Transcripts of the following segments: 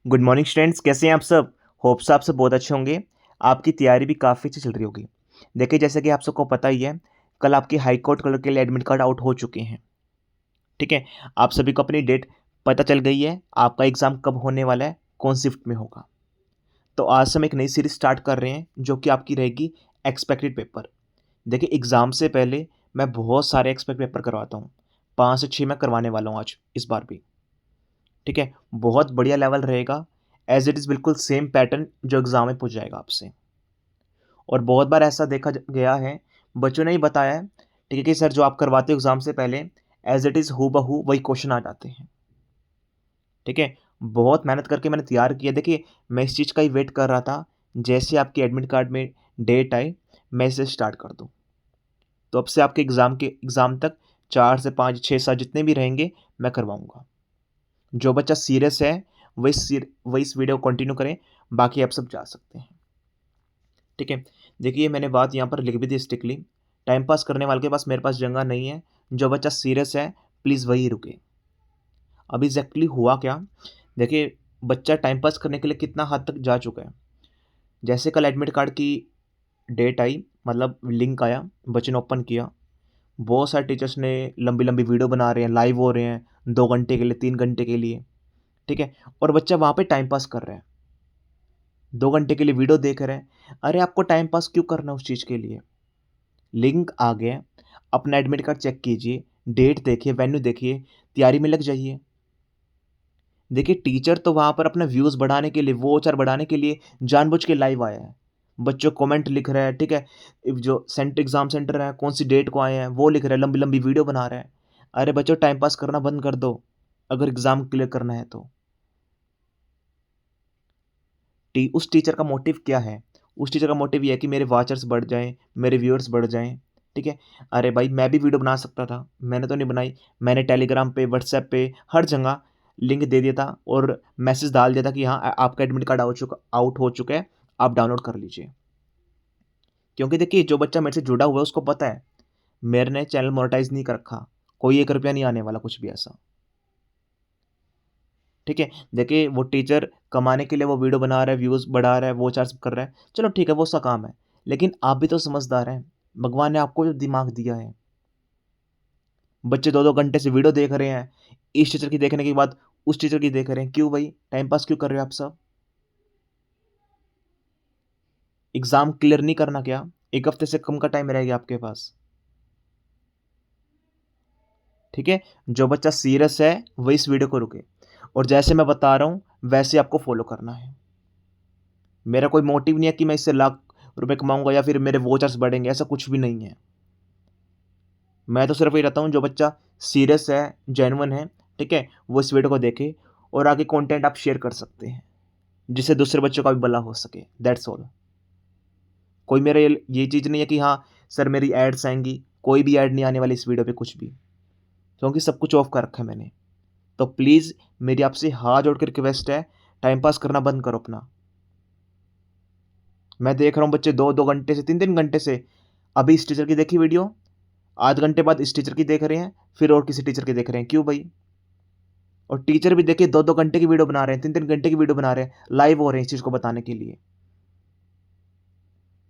Good morning students, कैसे हैं आप सब। होप्स आप सब बहुत अच्छे होंगे। आपकी तैयारी भी काफ़ी अच्छी चल रही होगी। देखिए, जैसे कि आप सबको पता ही है, कल आपकी हाई कोर्ट कलर के लिए एडमिट कार्ड आउट हो चुके हैं। ठीक है, आप सभी को अपनी डेट पता चल गई है। आपका एग्ज़ाम कब होने वाला है, कौन शिफ्ट में होगा। तो आज से हम एक नई सीरीज स्टार्ट कर रहे हैं जो कि आपकी रहेगी एक्सपेक्टेड पेपर। देखिए, एग्ज़ाम से पहले मैं बहुत सारे एक्सपेक्ट पेपर करवाता हूँ। 5 से 6 मैं करवाने वाला हूँ आज इस बार भी। ठीक है, बहुत बढ़िया लेवल रहेगा। एज इट इज़ बिल्कुल सेम पैटर्न जो एग्ज़ाम में पूछ जाएगा आपसे। और बहुत बार ऐसा देखा गया है, बच्चों ने ही बताया है, ठीक है, कि सर जो आप करवाते हो एग्ज़ाम से पहले एज इट इज़ हूबहू वही क्वेश्चन आ जाते हैं। ठीक है, बहुत मेहनत करके मैंने तैयार किया। देखिए, मैं इस चीज़ का ही वेट कर रहा था, जैसे आपके एडमिट कार्ड में डेट आए मैं इसे स्टार्ट कर दूँ। तो अब से आपके एग्ज़ाम तक 4 से 5 6 7 जितने भी रहेंगे मैं करवाऊँगा। जो बच्चा सीरियस है वही इस वीडियो को कंटिन्यू करें, बाकी आप सब जा सकते हैं। ठीक है, देखिए मैंने बात यहाँ पर लिख भी दी स्ट्रिक्टली। टाइम पास करने वाले के पास मेरे पास जगह नहीं है। जो बच्चा सीरियस है प्लीज़ वही रुके। अब एग्जैक्टली हुआ क्या, देखिए, बच्चा टाइम पास करने के लिए कितना हद तक जा चुका है। जैसे कल एडमिट कार्ड की डेट आई, मतलब लिंक आया, बच्चे ने ओपन किया। बहुत सारे टीचर्स ने लंबी लंबी वीडियो बना रहे हैं, लाइव हो रहे हैं 2 घंटे के लिए, 3 घंटे के लिए। ठीक है, और बच्चा वहाँ पे टाइम पास कर रहा है, 2 घंटे के लिए वीडियो देख रहे हैं। अरे आपको टाइम पास क्यों करना उस चीज़ के लिए। लिंक आ गया, अपना एडमिट कार्ड चेक कीजिए, डेट देखिए, वेन्यू देखिए, तैयारी में लग जाइए। देखिए, टीचर तो वहाँ पर अपना व्यूज़ बढ़ाने के लिए, वॉचर बढ़ाने के लिए जानबूझ के लाइव आया है। बच्चों कमेंट लिख रहे हैं, ठीक है, जो एग्ज़ाम सेंटर है कौन सी डेट को आए हैं वो लिख रहे हैं, लंबी लंबी वीडियो बना रहे हैं। अरे बच्चों, टाइम पास करना बंद कर दो अगर एग्ज़ाम क्लियर करना है तो। उस टीचर का मोटिव क्या है। उस टीचर का मोटिव ये है कि मेरे वॉचर्स बढ़ जाएं, मेरे व्यूअर्स बढ़ जाएं। ठीक है, अरे भाई, मैं भी वीडियो बना सकता था, मैंने तो नहीं बनाई। मैंने टेलीग्राम पे, व्हाट्सएप पे, हर जगह लिंक दे दिया था और मैसेज डाल दिया था कि हाँ, आपका एडमिट कार्ड आउट हो चुका है, आप डाउनलोड कर लीजिए। क्योंकि देखिए, जो बच्चा मेरे से जुड़ा हुआ है उसको पता है मेरे ने चैनल मोनेटाइज नहीं कर रखा, कोई 1 रुपया नहीं आने वाला, कुछ भी ऐसा। ठीक है, देखिए, वो टीचर कमाने के लिए वो वीडियो बना रहा है, व्यूज़ बढ़ा रहा है, वो चार्ज कर रहा है, चलो ठीक है, वो उसका काम है। लेकिन आप भी तो समझदार हैं, भगवान ने आपको जो दिमाग दिया है। बच्चे 2-2 घंटे से वीडियो देख रहे हैं, इस टीचर की देखने के बाद उस टीचर की देख रहे हैं। क्यों भाई, टाइम पास क्यों कर रहे हो आप सब। एग्जाम क्लियर नहीं करना क्या, 1 हफ्ते से कम का टाइम रहेगा आपके पास। ठीक है, जो बच्चा सीरियस है वही इस वीडियो को रुके, और जैसे मैं बता रहा हूं वैसे आपको फॉलो करना है। मेरा कोई मोटिव नहीं है कि मैं इससे लाख रुपए कमाऊंगा या फिर मेरे वोचर्स बढ़ेंगे, ऐसा कुछ भी नहीं है। मैं तो सिर्फ ये रहता हूँ, जो बच्चा सीरियस है, जेन्युइन है, ठीक है, वो इस वीडियो को देखे और आगे कंटेंट आप शेयर कर सकते हैं, जिससे दूसरे बच्चों का भी भला हो सके। That's all. कोई मेरा ये चीज़ नहीं है कि हाँ सर मेरी एड्स आएंगी, कोई भी ऐड नहीं आने वाली इस वीडियो पे, कुछ भी, क्योंकि सब कुछ ऑफ कर रखा है मैंने। तो प्लीज़ मेरी आपसे हाथ जोड़ के रिक्वेस्ट है, टाइम पास करना बंद करो अपना। मैं देख रहा हूँ बच्चे 2-2 घंटे से, 3-3 घंटे से, अभी इस टीचर की देखी वीडियो, आध घंटे बाद इस टीचर की देख रहे हैं, फिर और किसी टीचर की देख रहे हैं। क्यों भाई। और टीचर भी देखिए 2-2 घंटे की वीडियो बना रहे हैं, 3-3 घंटे की वीडियो बना रहे हैं, लाइव हो रहे हैं इस चीज़ को बताने के लिए।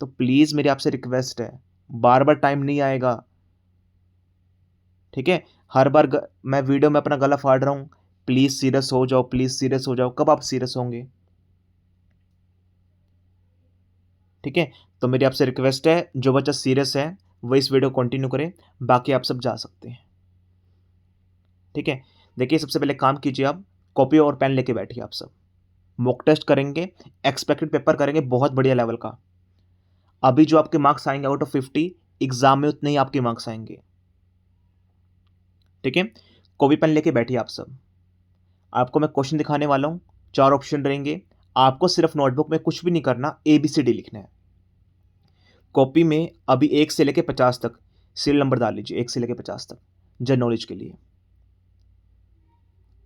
तो प्लीज़ मेरी आपसे रिक्वेस्ट है, बार बार टाइम नहीं आएगा। ठीक है, हर बार मैं वीडियो में अपना गला फाड़ रहा हूँ। प्लीज़ सीरियस हो जाओ, प्लीज़ सीरियस हो जाओ। कब आप सीरियस होंगे। ठीक है, तो मेरी आपसे रिक्वेस्ट है, जो बच्चा सीरियस है वो इस वीडियो को कंटिन्यू करे, बाकी आप सब जा सकते हैं। ठीक है, देखिए, सबसे पहले काम कीजिए, आप कॉपी और पेन लेके बैठिए। आप सब मॉक टेस्ट करेंगे, एक्सपेक्टेड पेपर करेंगे बहुत बढ़िया लेवल का। अभी जो आपके मार्क्स आएंगे आउट ऑफ 50, एग्जाम में उतने ही आपके मार्क्स आएंगे। ठीक है, कॉपी पेन लेके बैठिए आप सब। आपको मैं क्वेश्चन दिखाने वाला हूँ, 4 ऑप्शन रहेंगे। आपको सिर्फ नोटबुक में कुछ भी नहीं करना, ABCD लिखना है। कॉपी में अभी 1 से लेके 50 तक सीरियल नंबर डाल लीजिए, 1 से लेके 50 तक, जनरल नॉलेज के लिए।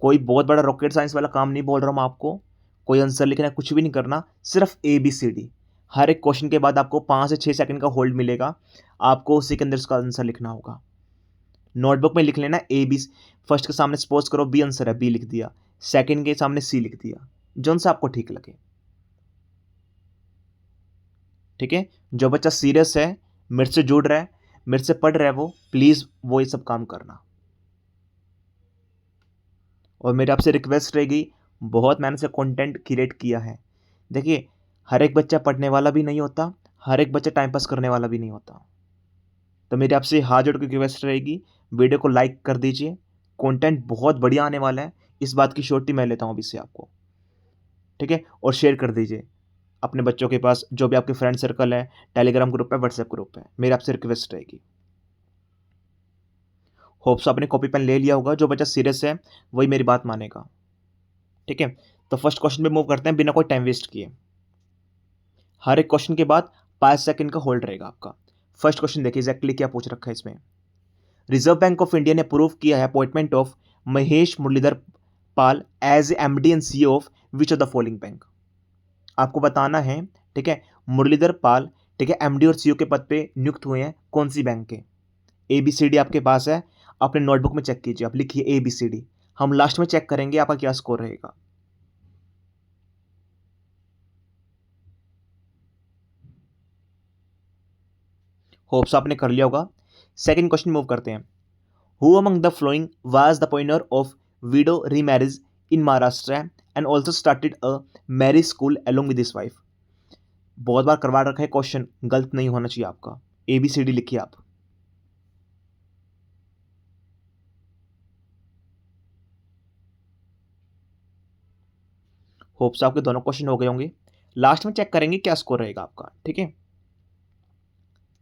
कोई बहुत बड़ा रॉकेट साइंस वाला काम नहीं बोल रहा हूँ मैं आपको, कोई आंसर लिखना है, कुछ भी नहीं करना, सिर्फ ABCD। हर एक क्वेश्चन के बाद आपको 5 से 6 सेकंड का होल्ड मिलेगा, आपको उसी के अंदर उसका आंसर लिखना होगा। नोटबुक में लिख लेना A B। फर्स्ट के सामने सपोज करो B आंसर है, B लिख दिया, सेकंड के सामने C लिख दिया, जोन सा आपको ठीक लगे। ठीक है, जो बच्चा सीरियस है, मेरे से जुड़ रहा है, मेरे से पढ़ रहा है, वो प्लीज वो ये सब काम करना। और मेरी आपसे रिक्वेस्ट रहेगी, बहुत मैंने से कंटेंट क्रिएट किया है। देखिए, हर एक बच्चा पढ़ने वाला भी नहीं होता, हर एक बच्चा टाइम पास करने वाला भी नहीं होता। तो मेरी आपसे हाथ जोड़ के रिक्वेस्ट रहेगी, वीडियो को लाइक कर दीजिए, कंटेंट बहुत बढ़िया आने वाला है, इस बात की श्योरिटी मैं लेता हूँ अभी से आपको। ठीक है, और शेयर कर दीजिए अपने बच्चों के पास, जो भी आपके फ्रेंड सर्कल है, टेलीग्राम ग्रुप है, व्हाट्सएप ग्रुप है, मेरी आपसे रिक्वेस्ट रहेगी। होप्स आपने कॉपी पेन ले लिया होगा, जो बच्चा सीरियस है वही मेरी बात मानेगा। ठीक है, तो फर्स्ट क्वेश्चन पे मूव करते हैं बिना कोई टाइम वेस्ट किए। हर एक क्वेश्चन के बाद 5 सेकंड का होल्ड रहेगा आपका। फर्स्ट क्वेश्चन देखिए एग्जैक्टली क्या पूछ रखा है इसमें। रिजर्व बैंक ऑफ इंडिया ने अप्रूव किया है appointment of Mahesh Muralidhar Pal as MD and CEO of which of the following bank. आपको बताना है, ठीक है, मुरलीधर पाल, ठीक है, एमडी और सीईओ के पद पे नियुक्त हुए हैं कौन सी बैंक के। ABCD आपके पास है, अपने नोटबुक में चेक कीजिए, आप लिखिए ABCD। हम लास्ट में चेक करेंगे आपका क्या स्कोर रहेगा। होप्स आपने कर लिया होगा। सेकंड क्वेश्चन मूव करते हैं। Who among the following was the pioneer of widow remarriage in Maharashtra and also started a marriage school along with his wife. बहुत बार करवा रखा है क्वेश्चन, गलत नहीं होना चाहिए आपका। ABCD लिखिए आप। होप्स आपके दोनों क्वेश्चन हो गए होंगे, लास्ट में चेक करेंगे क्या स्कोर रहेगा आपका। ठीक है,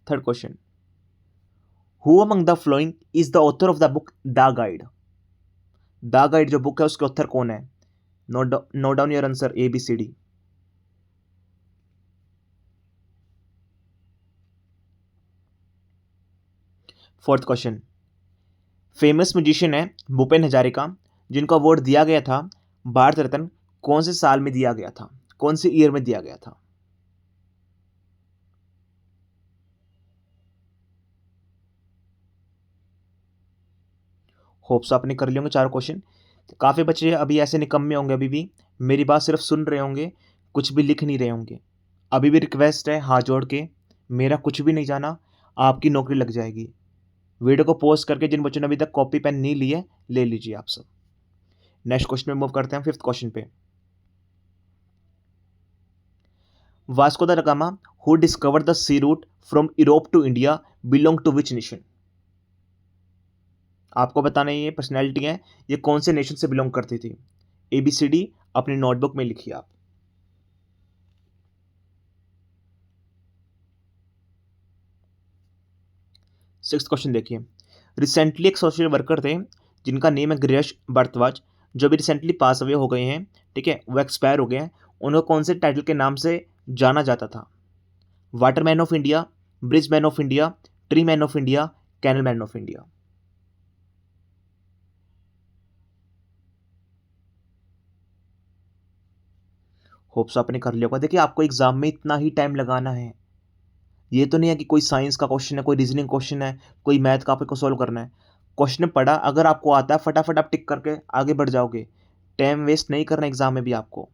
third question. Who among the following is the author of the book the guide. The guide जो बुक है उसके ऑथर कौन है। Note down your answer ABCD। Fourth question. Famous musician है भूपेन हजारिका, जिनको अवार्ड दिया गया था भारत रत्न, कौन से साल में दिया गया था, कौन से ईयर में दिया गया था। होप्स आपने कर लिए होंगे चार क्वेश्चन। काफ़ी बच्चे अभी ऐसे निकम्मे होंगे, अभी भी मेरी बात सिर्फ सुन रहे होंगे, कुछ भी लिख नहीं रहे होंगे। अभी भी रिक्वेस्ट है हाथ जोड़ के, मेरा कुछ भी नहीं जाना, आपकी नौकरी लग जाएगी। वीडियो को पोस्ट करके जिन बच्चों ने अभी तक कॉपी पेन नहीं लिए, ले लीजिए आप सब। नेक्स्ट क्वेश्चन में मूव करते हैं, फिफ्थ क्वेश्चन पे। Vasco da Gama who discovered the sea route from Europe to India belong to which nation. आपको बताना ये पर्सनैलिटी है, ये कौन से नेशन से बिलोंग करती थी। ABCD अपनी नोटबुक में लिखिए आप। सिक्स्थ क्वेश्चन देखिए। रिसेंटली एक सोशल वर्कर थे जिनका नेम है गिरीश भारद्वाज, जो भी रिसेंटली पास अवे हो गए हैं, ठीक है, वो एक्सपायर हो गए हैं। उन्हें कौन से टाइटल के नाम से जाना जाता था। Waterman of India, bridge man of India, tree man of India, canal man of India. Hopes आपने कर लिया होगा। देखिए, आपको एग्जाम में इतना ही टाइम लगाना है, ये तो नहीं है कि कोई साइंस का क्वेश्चन है, कोई रीजनिंग क्वेश्चन है, कोई मैथ का आपको सॉल्व करना है। क्वेश्चन पढ़ा, अगर आपको आता है फटाफट आप टिक करके आगे बढ़ जाओगे, टाइम वेस्ट नहीं करना एग्जाम में भी आपको।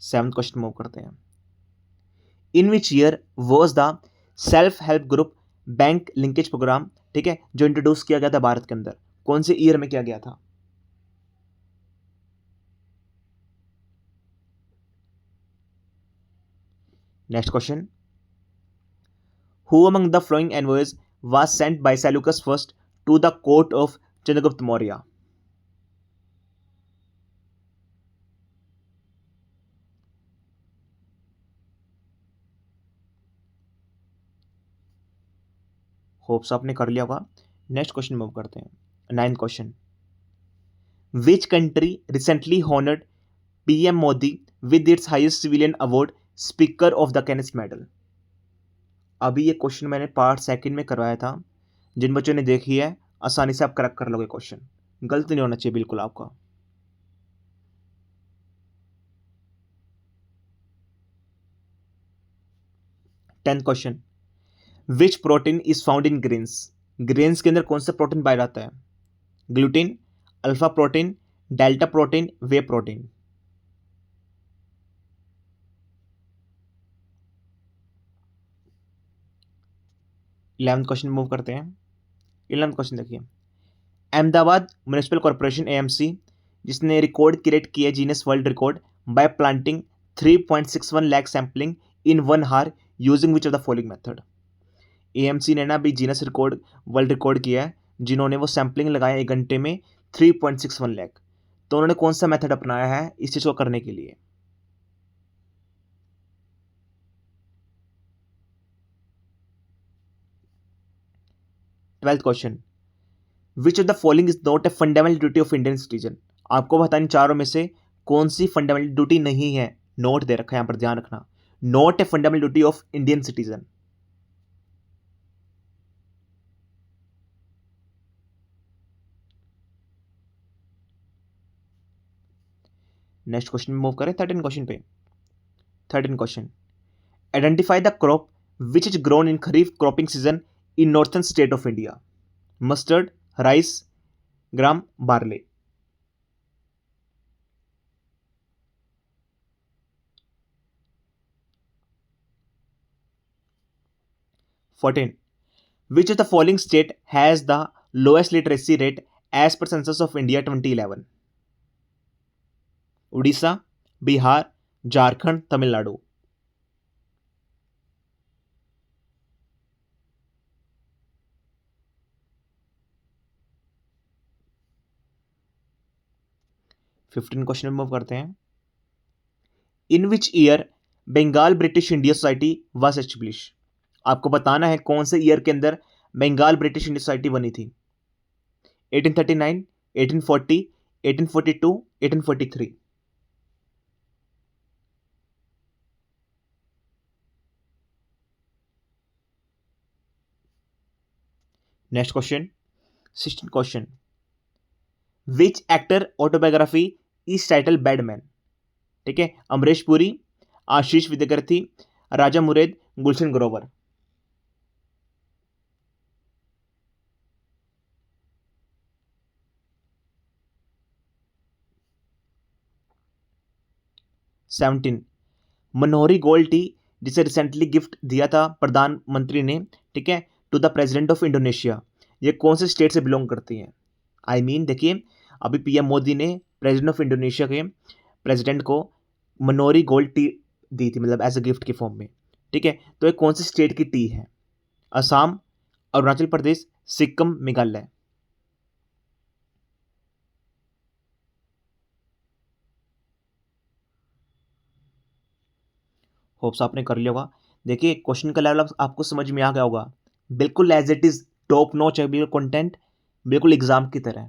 सेवंथ क्वेश्चन मूव करते हैं। In which year was the self help group bank linkage programme, ठीक है, जो इंट्रोड्यूस किया गया था भारत के अंदर, कौन से ईयर में किया गया था। Next question. Who among the following envoys was sent by Seleucus first to the court of Chandragupta Maurya। Hopes आपने कर लिया होगा। नेक्स्ट क्वेश्चन मूव करते हैं। Ninth question. Which country recently honoured PM Modi with its highest civilian award speaker of the कैनिस medal. अभी ये question मैंने part second में करवाया था, जिन बच्चों ने देखी है आसानी से आप करेक्ट कर लोगे क्वेश्चन, गलत नहीं होना चाहिए बिल्कुल आपका। Tenth question. Which protein is found in grains. Grains के अंदर कौन सा प्रोटीन पाया जाता है। Gluten, alpha protein, delta protein, whey protein. 11th question move करते हैं। 11th क्वेश्चन देखिए, अहमदाबाद म्यूनिसिपल कॉर्पोरेशन एएमसी जिसने रिकॉर्ड क्रिएट किया Guinness world record by planting 3.61 lakh sampling in 1 hour using which of the following method. AMC ने ना अभी genus record world record किया है जिन्होंने वो सैम्पलिंग लगाया 1 घंटे में 3.61 लाख। तो उन्होंने कौन सा मेथड अपनाया है इस चीज को करने के लिए? Twelfth question, which of the following is not a fundamental duty of Indian citizen. आपको बताने चारों में से कौन सी फंडामेंटल ड्यूटी नहीं है। नोट दे रखा है यहां पर, ध्यान रखना, not a fundamental duty of Indian citizen. Next question में मूव करें 13 क्वेश्चन पे। 13 question, identify the crop which is grown in kharif cropping season in northern state of India. Mustard, rice, gram, barley. 14, which of the following state has the lowest literacy rate as per census of India 2011? Orissa, Bihar, Jharkhand, Tamil Nadu. Fifteen question move करते हैं। In which year Bengal British India society was establish. आपको बताना है कौन से year के अंदर Bengal British India society बनी थी। 1839, 1840, 1842, 1843। Next question, 16 question, which actor autobiography is title Badman. ठीक है, Amrish Puri, Ashish Vidyarthi, Raja Murad, Gulshan Grover. Seventeen, Manohari gold tea जिसे रिसेंटली गिफ्ट दिया था प्रधानमंत्री ने, ठीक है, to the president of Indonesia, ये कौन से स्टेट से बिलोंग करती है? आई मीन देखिए, अभी पीएम मोदी ने प्रेसिडेंट ऑफ इंडोनेशिया के प्रेसिडेंट को मनोहरी गोल्ड टी दी थी, मतलब एज अ गिफ्ट के फॉर्म में। ठीक है, तो ये कौन से स्टेट की टी है? असम, अरुणाचल प्रदेश, सिक्किम, मेघालय। होप्स आपने कर लिया होगा। देखिए क्वेश्चन का लेवल आपको समझ में आ गया होगा, बिल्कुल as it is top notch है, बिल्कुल कंटेंट बिल्कुल एग्जाम की तरह।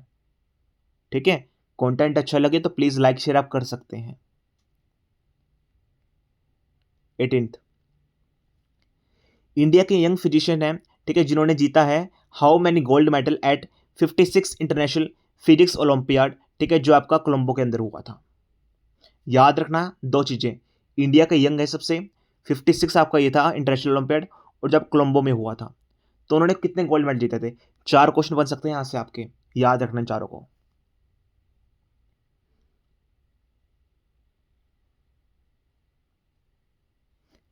ठीक है, कंटेंट अच्छा लगे तो प्लीज लाइक शेयर आप कर सकते हैं। 18th, इंडिया के यंग फिजिशियन हैं, ठीक है, जिन्होंने जीता है how many gold medal at 56 international physics olympiad, ठीक है, जो आपका कोलंबो के अंदर हुआ था। याद रखना दो चीजें, इंडिया का यंग है सबसे, 56 आपका ये था इंटरनेशनल ओलंपियाड, और जब कोलंबो में हुआ था तो उन्होंने कितने गोल्ड मेडल जीते थे? चार क्वेश्चन बन सकते हैं यहां से आपके, याद रखना चारों को।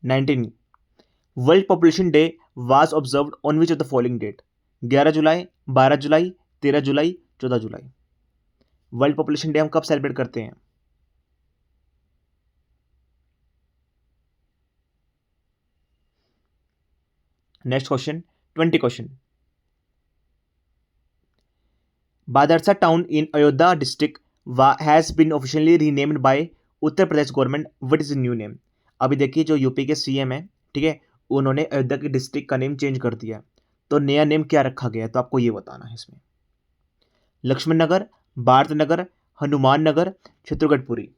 19, world population day was observed on which of the following date. 11 जुलाई, 12 जुलाई, 13 जुलाई, 14 जुलाई। वर्ल्ड पॉपुलेशन डे हम कब सेलिब्रेट करते हैं? Next question, 20 question, Badarsa town in Ayodhya district has been officially renamed by Uttar Pradesh government, what is the new name. अभी देखिए जो यूपी के सीएम है, ठीक है, उन्होंने अयोध्या की डिस्ट्रिक्ट का नेम चेंज कर दिया, तो नया नेम क्या रखा गया है? तो आपको ये बताना है इसमें। लक्ष्मण नगर, Bharat Nagar, Hanuman Nagar, चित्रगढ़पुरी।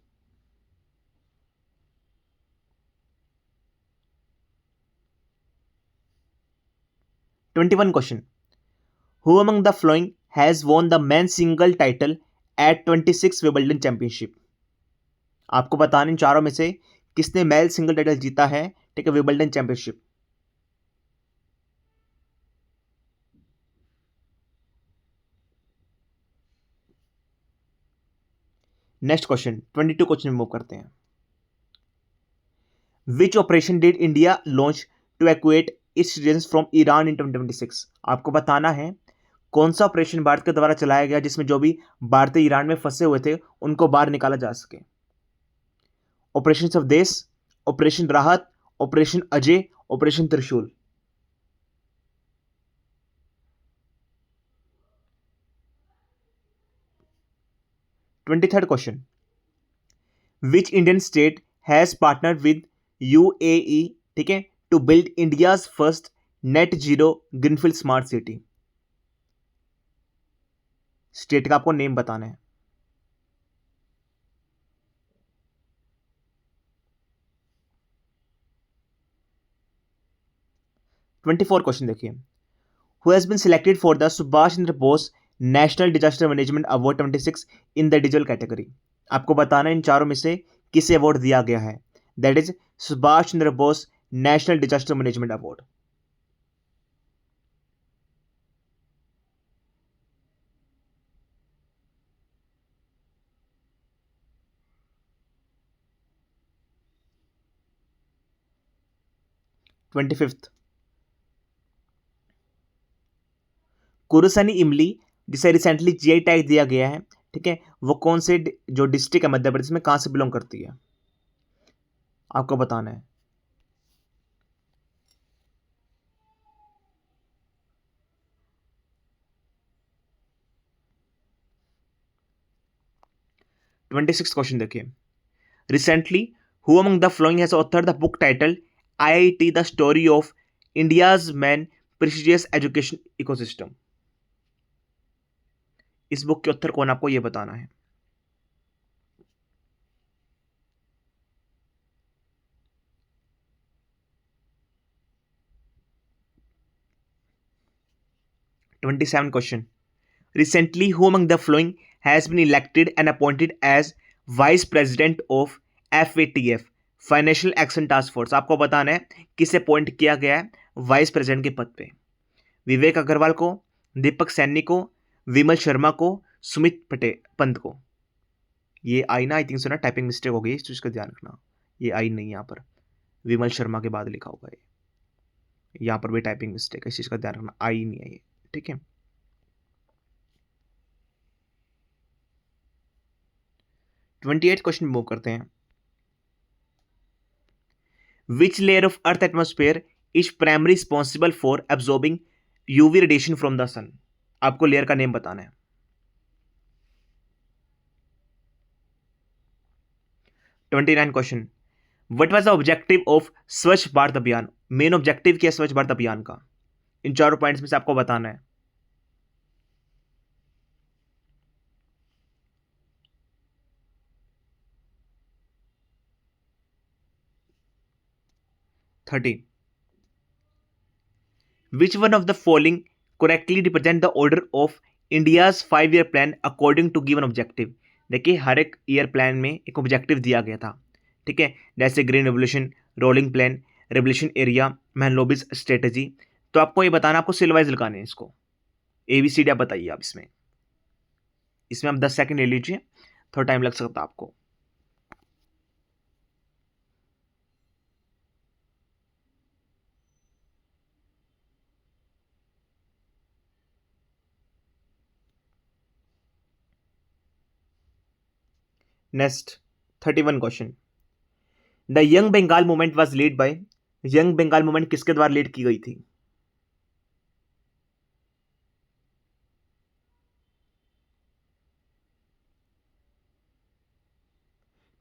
21 question, who among the following has won the man single title at 26 Wimbledon championship. आपको बताने इन चारों में से किसने मेल सिंगल टाइटल जीता है, ठीक है, Wimbledon championship. Next question 22 question move करते हैं। Which operation did India launch to evacuate its citizens from Iran in 2026? आपको बताना है कौन सा ऑपरेशन भारत के द्वारा चलाया गया जिसमें जो भी भारतीय ईरान में फंसे हुए थे उनको बाहर निकाला जा सके। ऑपरेशन स्वदेश, ऑपरेशन राहत, operation Ajay, operation Trishul. 23rd question, which Indian state has partnered with UAE, ठीक है, to build India's first net zero greenfield smart city? State का आपको नेम बताना है। ट्वेंटी फोर क्वेश्चन देखिए, who has been selected for the Subhash Chandra Bose national disaster management award 26 in the digital category? आपको बताना है इन चारों में से किसे अवार्ड दिया गया है। That is Subhash Chandra Bose national disaster management award. Twenty fifth, Kurusni Imli जिसे रिसेंटली जीआई टैग दिया गया है, ठीक है, वो कौन से जो डिस्ट्रिक्ट है मध्य प्रदेश में कहां से बिलोंग करती है? आपको बताना है। ट्वेंटी सिक्स क्वेश्चन देखिए, recently who among the following has author the book title IIT the story of India's man prestigious education ecosystem? इस बुक के उत्तर कौन, आपको यह बताना है। Twenty seven question, recently who among the following has been elected and appointed as vice president of FATF Financial Action Task Force? आपको बताना है किसे अपॉइंट किया गया है वाइस प्रेसिडेंट के पद पे। विवेक अग्रवाल को, दीपक सैनी को, विमल शर्मा को, सुमित पटेल पंत को? ये आई ना, आई थिंक सो ना, टाइपिंग मिस्टेक हो गई, इस चीज का ध्यान रखना। ये आई नहीं यहाँ पर, विमल शर्मा के बाद लिखा होगा ये, यहाँ पर भी टाइपिंग मिस्टेक है, इस चीज का ध्यान रखना, आई नहीं है ये, ठीक है। 28 क्वेश्चन मूव करते हैं। Which layer of earth atmosphere is primary responsible for absorbing UV radiation from the sun? आपको लेयर का नेम बताना है। 29 क्वेश्चन, what was the objective of Swachh Bharat अभियान? मेन ऑब्जेक्टिव क्या है स्वच्छ भारत अभियान का? इन चारों पॉइंट्स में से आपको बताना है। Thirty, which one of the following correctly represent the order of India's 5 year plan according to given objective? देखिए हर एक ईयर प्लान में एक ऑब्जेक्टिव दिया गया था, ठीक है, जैसे green revolution, rolling plan, revolution area, Mahalanobis strategy. तो आपको ये बताना, आपको सिलवाइज लगाने हैं इसको, ABCD आप बताइए। आप इसमें इसमें आप 10 सेकंड ले लीजिए, थोड़ा टाइम लग सकता है आपको। Next 31 question, the young Bengal movement was lead by? Young Bengal movement किसके द्वारा लीड की गई थी?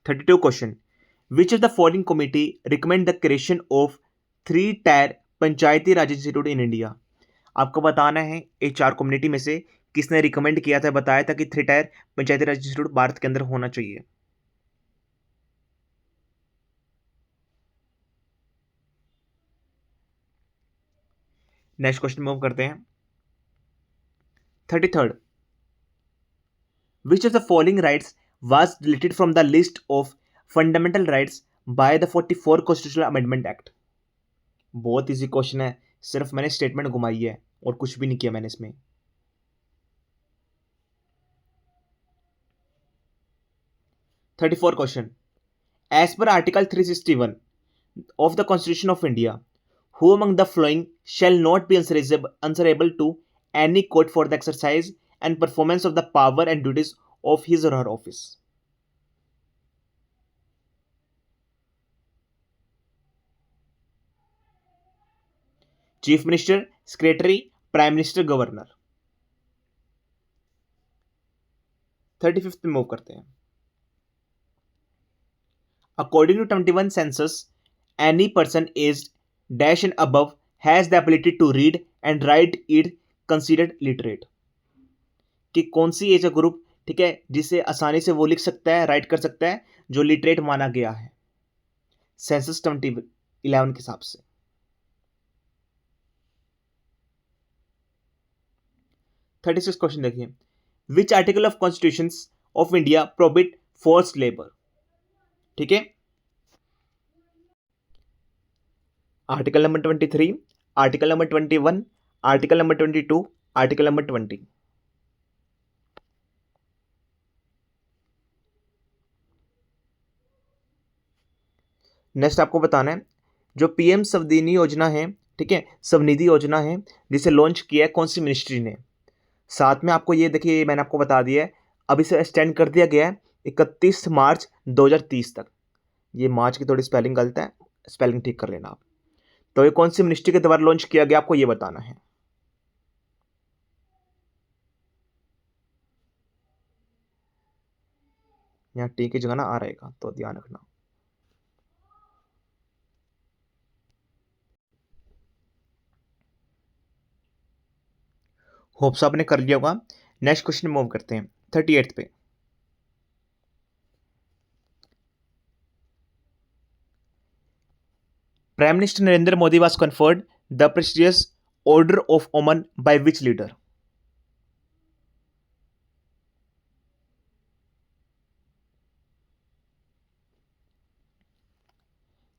32 question, which of the following committee recommend the creation of 3 tier panchayati raj institute in India? आपको बताना है ये चार कम्युनिटी में से किसने रिकमेंड किया था, बताया था कि 3 टायर पंचायती राज इंस्टीट्यूट भारत के अंदर होना चाहिए। नेक्स्ट क्वेश्चन मूव करते हैं। 33rd, which of the following rights was deleted from the list of fundamental rights by the 44 Constitutional Amendment Act? बहुत इजी क्वेश्चन है, सिर्फ मैंने स्टेटमेंट घुमाई है और कुछ भी नहीं किया मैंने इसमें। 34 question, as per article 361 of the Constitution of India, who among the following shall not be answerable to any court for the exercise and performance of the power and duties of his or her office? Chief minister, secretary, prime minister, governor. 35th पे move करते हैं। According to 21 census, any person aged dash and above has the ability to read and write it considered literate। कि कौन सी age group, ठीक है, जिसे आसानी से वो लिख सकता है, राइट कर सकता है, जो लिटरेट माना गया है सेंसस 2011 के हिसाब से। 36 क्वेश्चन देखिए, which article of constitution of India prohibit forced labour. ठीक है, article number 23, article number 21, article number 22, article number 20। Next आपको बताना है जो पीएम स्वनिधि योजना है, ठीक है, स्वनिधि योजना है, जिसे लॉन्च किया है कौन सी मिनिस्ट्री ने। साथ में आपको ये देखिए, मैंने आपको बता दिया है, अब इसे एक्सटेंड कर दिया गया है 31 मार्च 2030 तक। ये मार्च की थोड़ी स्पेलिंग गलत है, स्पेलिंग ठीक कर लेना आप। तो ये कौन सी मिनिस्ट्री के द्वारा लॉन्च किया गया, आपको ये बताना है। यहाँ टी की जगह ना आ रहेगा, तो ध्यान रखना। होप्स आपने कर लिया होगा। नेक्स्ट क्वेश्चन मूव करते हैं 38 पे। Prime minister Narendra Modi was conferred the prestigious order of Oman by which leader.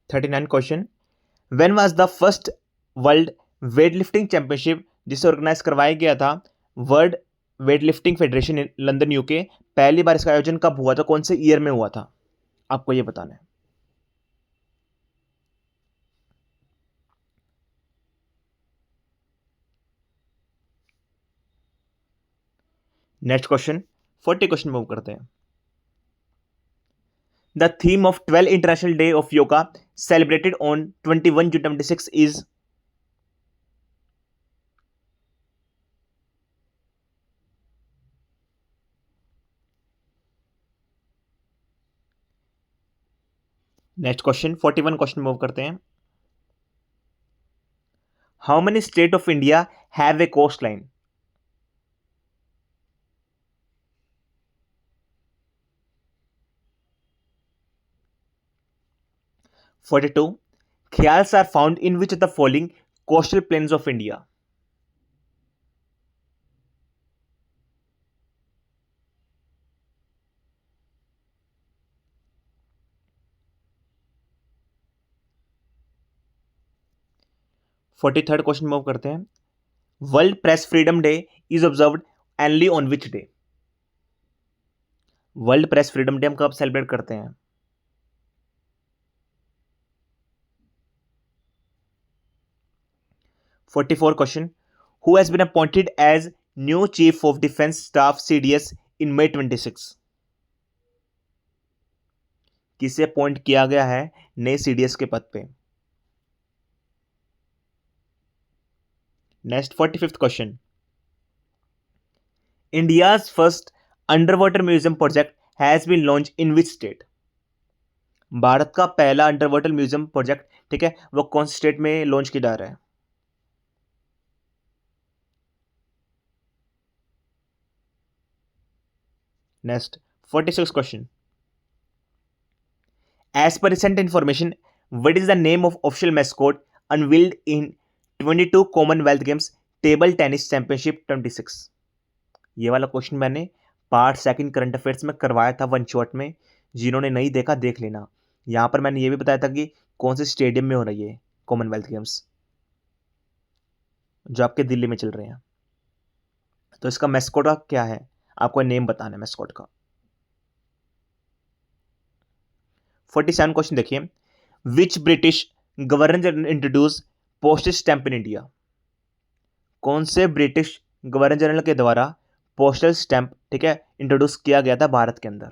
$39 question, when was the first world weight lifting championship, जिसे ऑर्गेनाइज करवाया गया था world weight lifting federation in London UK, पहली बार इसका आयोजन कब हुआ था, कौन से ईयर में हुआ था, आपको यह बताना है। नेक्स्ट क्वेश्चन 40 क्वेश्चन मूव करते हैं। The theme of 12 international day of yoga celebrated on 21 June 2026 is. Next question 41 question move करते हैं। How many state of India have a coast line. 42 kayals are found in which of the following coastal plains of India. Forty third question move करते हैं। World press freedom day is observed annually on which day. World press freedom day हम कब celebrate करते हैं। 44 question, who has been appointed as new chief of defence staff CDS in May 26। किसे appoint किया गया है नए सीडीएस के पद पे। Next 45th question, India's first under water museum project has been launch in which state. Bharat का पहला अंडर वाटर म्यूजियम प्रोजेक्ट, ठीक है, वो कौन से स्टेट में लॉन्च किया जा रहा है। Next 46 question, as per recent information what is the name of official mascot unveiled in 22 Commonwealth Games table tennis championship 26। ये वाला क्वेश्चन मैंने पार्ट सेकंड करंट अफेयर्स में करवाया था वन शॉट में, जिन्होंने नहीं देखा देख लेना। यहाँ पर मैंने ये भी बताया था कि कौन से स्टेडियम में हो रही है कॉमनवेल्थ गेम्स, जो आपके दिल्ली में चल रहे हैं। तो इसका मैस्कॉट का क्या है, आपको नेम बताना है मैस्कॉट का। 47 क्वेश्चन देखिए, विच British governor introduce postage stamp in India? कौन से ब्रिटिश गवर्नर जनरल के द्वारा पोस्टल स्टैंप, ठीक है, इंट्रोड्यूस किया गया था भारत के अंदर?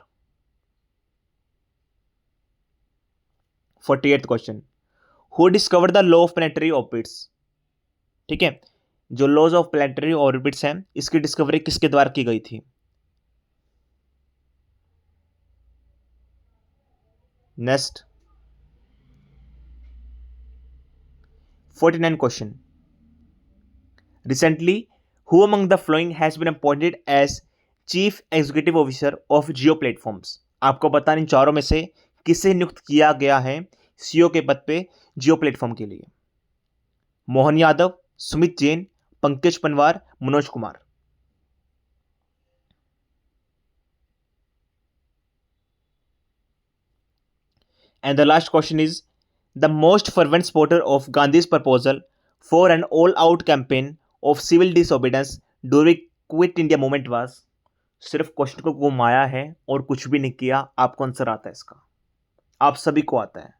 48th question, who discovered the law of planetary orbits? ठीक है, जो लॉज ऑफ प्लैनेटरी ऑर्बिट्स हैं, इसकी डिस्कवरी किसके द्वारा की गई थी? Next 49 question, recently who among the following has been appointed as chief executive officer of Jio platforms? आपको पता इन चारों में से किसे नियुक्त किया गया है सीईओ के पद पे जियो प्लेटफॉर्म के लिए? Mohan Yadav, Sumit Jain, Pankaj Panwar, Manoj Kumar? And the last question is, the most fervent supporter of Gandhi's proposal for an all-out campaign of civil disobedience during quit India movement was? सिर्फ क्वेश्चन को घुमाया है और कुछ भी नहीं किया। आपको आंसर आता है इसका, आप सभी को आता है।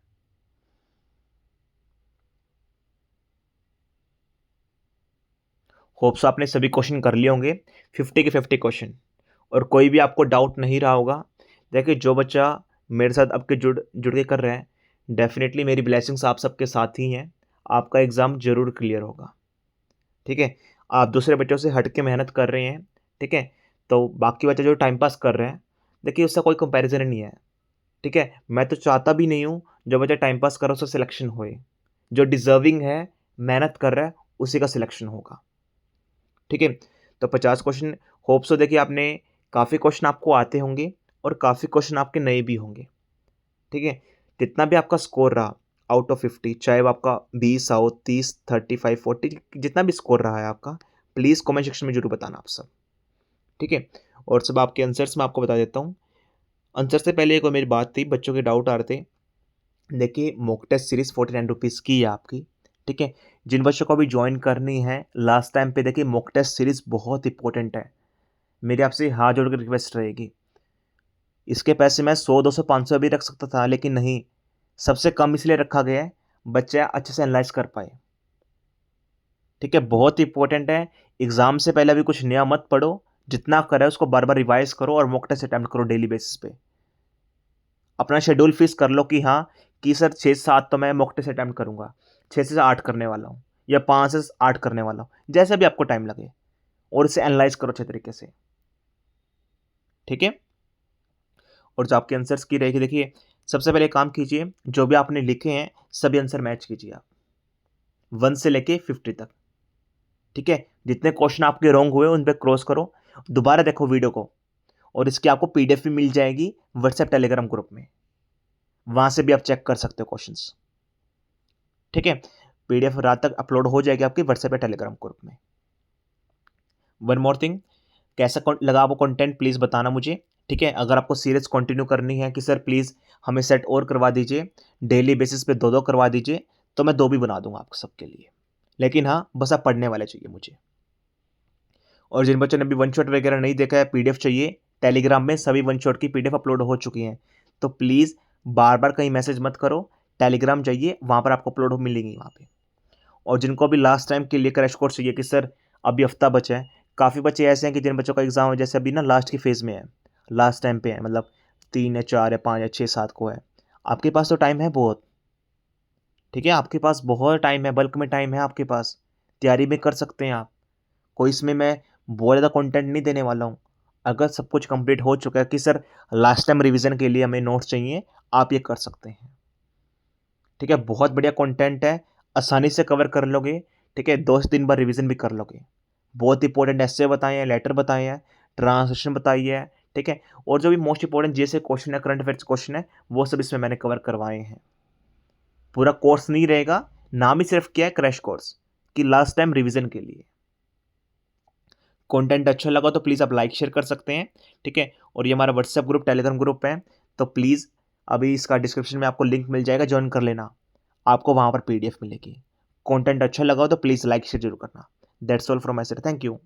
होप्स आपने सभी क्वेश्चन कर लिए होंगे, 50 के 50 क्वेश्चन, और कोई भी आपको डाउट नहीं रहा होगा। देखिए, जो बच्चा मेरे साथ आपके जुड़ के कर रहे हैं, डेफिनेटली मेरी ब्लेसिंग्स आप सबके साथ ही हैं। आपका एग्ज़ाम ज़रूर क्लियर होगा, ठीक है। आप दूसरे बच्चों से हट के मेहनत कर रहे हैं, ठीक है, तो बाकी बच्चे जो टाइम पास कर रहे हैं, देखिए उसका कोई कंपैरिजन नहीं है, ठीक है। मैं तो चाहता भी नहीं हूँ जो बच्चा टाइम पास कर रहा है उसका सिलेक्शन होए। जो डिज़र्विंग है, मेहनत कर रहा है, उसी का सिलेक्शन होगा, ठीक है। तो 50 क्वेश्चन, होप सो देखिए आपने काफ़ी क्वेश्चन आपको आते होंगे और काफ़ी क्वेश्चन आपके नए भी होंगे, ठीक है। जितना भी आपका स्कोर रहा आउट ऑफ 50, चाहे वो आपका 20 आओ, 30, 35, 40, जितना भी स्कोर रहा है आपका, प्लीज़ कमेंट सेक्शन में जरूर बताना आप सब, ठीक है। और सब आपके आंसर्स मैं आपको बता देता हूँ। आंसर से पहले एक और मेरी बात थी, बच्चों के डाउट आ रहे थे। देखिए, मॉक टेस्ट सीरीज़ 49 रुपीज़ की है आपकी, ठीक है। जिन बच्चों को अभी ज्वाइन करनी है लास्ट टाइम पे, देखिए मॉक टेस्ट सीरीज़ बहुत इंपॉर्टेंट है। मेरी आपसे हाथ जोड़ कर रिक्वेस्ट रहेगी, इसके पैसे मैं 100, 200, 500 भी रख सकता था, लेकिन नहीं, सबसे कम इसलिए रखा गया है बच्चा अच्छे से एनालाइज कर पाए, ठीक है। बहुत इंपॉर्टेंट है। एग्जाम से पहले भी कुछ नया मत पढ़ो, जितना करे उसको बार बार रिवाइज करो और मॉक टेस्ट अटेम्प्ट करो डेली बेसिस पे। अपना शेड्यूल फिक्स कर लो कि हाँ, कि सर 6 से 7 तो मैं मॉक टेस्ट अटेम्प्ट करूंगा, 6 से 8 करने वाला हूँ, या 5 से 8 करने वाला हूँ, जैसा भी आपको टाइम लगे, और इसे एनालाइज करो अच्छे तरीके से, ठीक है। और जो आपके आंसर्स की रहेगी, देखिए सबसे पहले काम कीजिए, जो भी आपने लिखे हैं सभी आंसर मैच कीजिए आप 1 से लेके 50 तक, ठीक है। जितने क्वेश्चन आपके रॉन्ग हुए उन पर क्रॉस करो, दोबारा देखो वीडियो को, और इसकी आपको पीडीएफ भी मिल जाएगी व्हाट्सएप टेलीग्राम ग्रुप में, वहां से भी आप चेक कर सकते हो क्वेश्चंस, ठीक है। पीडीएफ रात तक अपलोड हो जाएगी आपके व्हाट्सएप या टेलीग्राम ग्रुप में। वन मोर थिंग, कैसा लगा आपको कंटेंट प्लीज़ बताना मुझे, ठीक है। अगर आपको सीरीज कंटिन्यू करनी है कि सर प्लीज़ हमें सेट और करवा दीजिए, डेली बेसिस पे 2-2 करवा दीजिए, तो मैं 2 भी बना दूंगा आप सबके लिए, लेकिन हाँ, बस आप पढ़ने वाले चाहिए मुझे। और जिन बच्चों ने अभी वन शॉट वगैरह नहीं देखा है, पीडीएफ चाहिए, टेलीग्राम में सभी वन शॉट की पीडीएफ अपलोड हो चुकी हैं, तो प्लीज़ बार बार कहीं मैसेज मत करो, टेलीग्राम जाइए, वहाँ पर आपको अपलोड मिलेंगी वहाँ पर। और जिनको अभी लास्ट टाइम के लिए क्रैश कोर्स चाहिए कि सर अभी हफ्ता बचा है, काफ़ी बच्चे ऐसे हैं कि जिन बच्चों का एग्ज़ाम है जैसे अभी ना लास्ट की फेज़ में है, लास्ट टाइम पे है, मतलब 3 या 4 या 5 या 6, 7 को है, आपके पास तो टाइम है बहुत, ठीक है। आपके पास बहुत टाइम है, बल्क में टाइम है आपके पास, तैयारी में कर सकते हैं आप। कोई इसमें मैं बहुत ज़्यादा कंटेंट नहीं देने वाला हूँ। अगर सब कुछ कंप्लीट हो चुका है कि सर लास्ट टाइम रिवीजन के लिए हमें नोट्स चाहिए, आप ये कर सकते हैं, ठीक है। बहुत बढ़िया कंटेंट है, आसानी से कवर कर लोगे, ठीक है। 2 से 3 बार रिवीजन भी कर लोगे। बहुत इंपॉर्टेंट ऐसे बताए हैं, लेटर बताए हैं, ट्रांसलेशन बताई है, ठीक है। और जो भी मोस्ट इंपॉर्टेंट जैसे क्वेश्चन है, करंट अफेयर्स क्वेश्चन है, वो सब इसमें मैंने कवर करवाए हैं। पूरा कोर्स नहीं रहेगा, नाम ही सिर्फ क्या है, क्रैश कोर्स, कि लास्ट टाइम रिवीजन के लिए। कंटेंट अच्छा लगा तो प्लीज़ आप लाइक शेयर कर सकते हैं, ठीक है। और ये हमारा व्हाट्सएप ग्रुप, टेलीग्राम ग्रुप है, तो प्लीज़ अभी इसका डिस्क्रिप्शन में आपको लिंक मिल जाएगा, ज्वाइन कर लेना, आपको वहाँ पर पीडीएफ मिलेगी। कंटेंट अच्छा लगा हो तो प्लीज़ लाइक शेयर जरूर करना। That's all from my side, thank you.